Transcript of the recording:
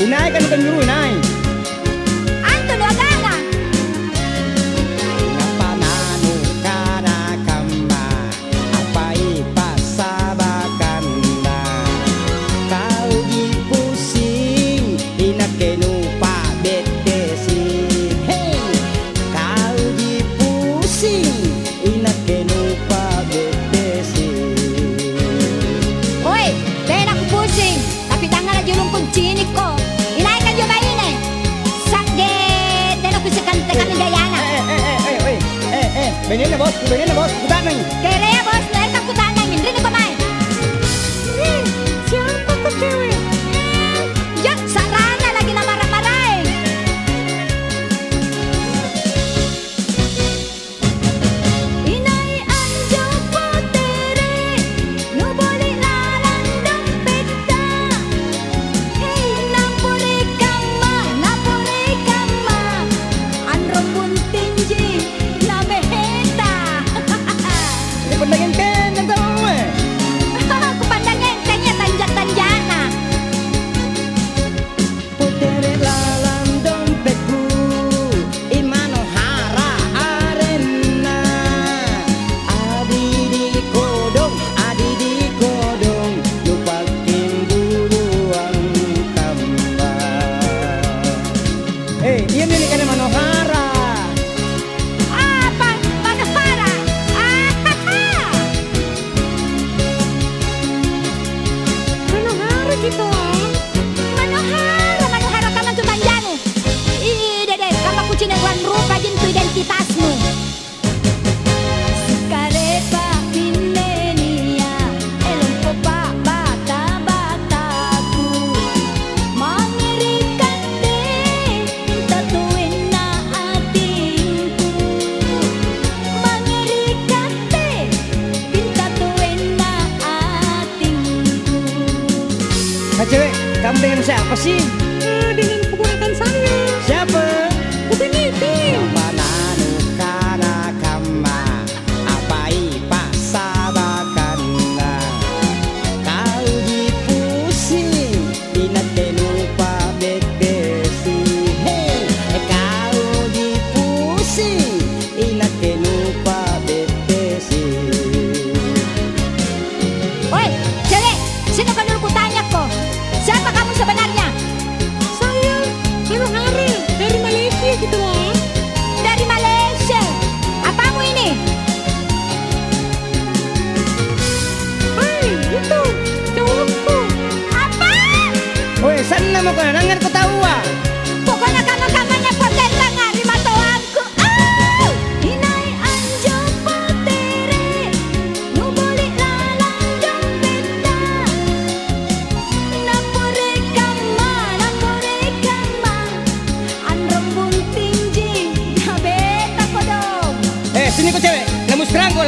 Inay kan bukan guru inay. Anto do agana. Ngapananu kana kama apai pasabakanda. Kau di pusing inakenu pa betesi. Hey, kau di pusing inakenu pa betesi. Oi, ben aku pusing, tapi tangan aja lungkun cinik ko. Benena bos, kutanang. Kere ya bos, naik tak kutanang, ini nih pemain. Siapa tuh cewek? Ya, sarana lagi nama marah-marahin. Inai anjo potere, no boleh lalang dompeta. Hey, napore kama, andro pun tinggi. Pandangin kan yang tahu Aku pandangin kayaknya tanjak-tanjana. Putere lalang dompetku imano hara arena. Adi di kodong lupakin buluan tambah. Iya nih kan Manohara. Manohara kaman tuh tanjanu. Ih, dede, kamu kucing yang rupa jintu identitasmu. Kareta pinenia, elompo pa bata-bataku. Mengerikan deh, tatuin na atinku. Mengerikan deh, tatuin na atinku. Cewek, kamu dengan siapa sih? Dengan keponakan saya. Siapa? Upin Ipin. Ngapananu kana kama apai pasabakanda. Kau di pusing inakenu pa betesi. Hey, kau di pusing inakenu pa betesi. Woi, cewek, sini kan dulu kutanya kok. Siapa kamu sebenarnya? Saya Manohara dari Malaysia gitu loh. Dari Malaysia? Apamu ini? Hai, itu cowokku. Apa? Woi, sana mau kau nangan kau tahu ah? Pokoknya kamu-kamunya poten langar di matoanku. Inai anjo potere, no boleh lalang dompeta. Napore kama, androng bunting jing, nabeta kodong. Sini kau cewek, lamus terangko.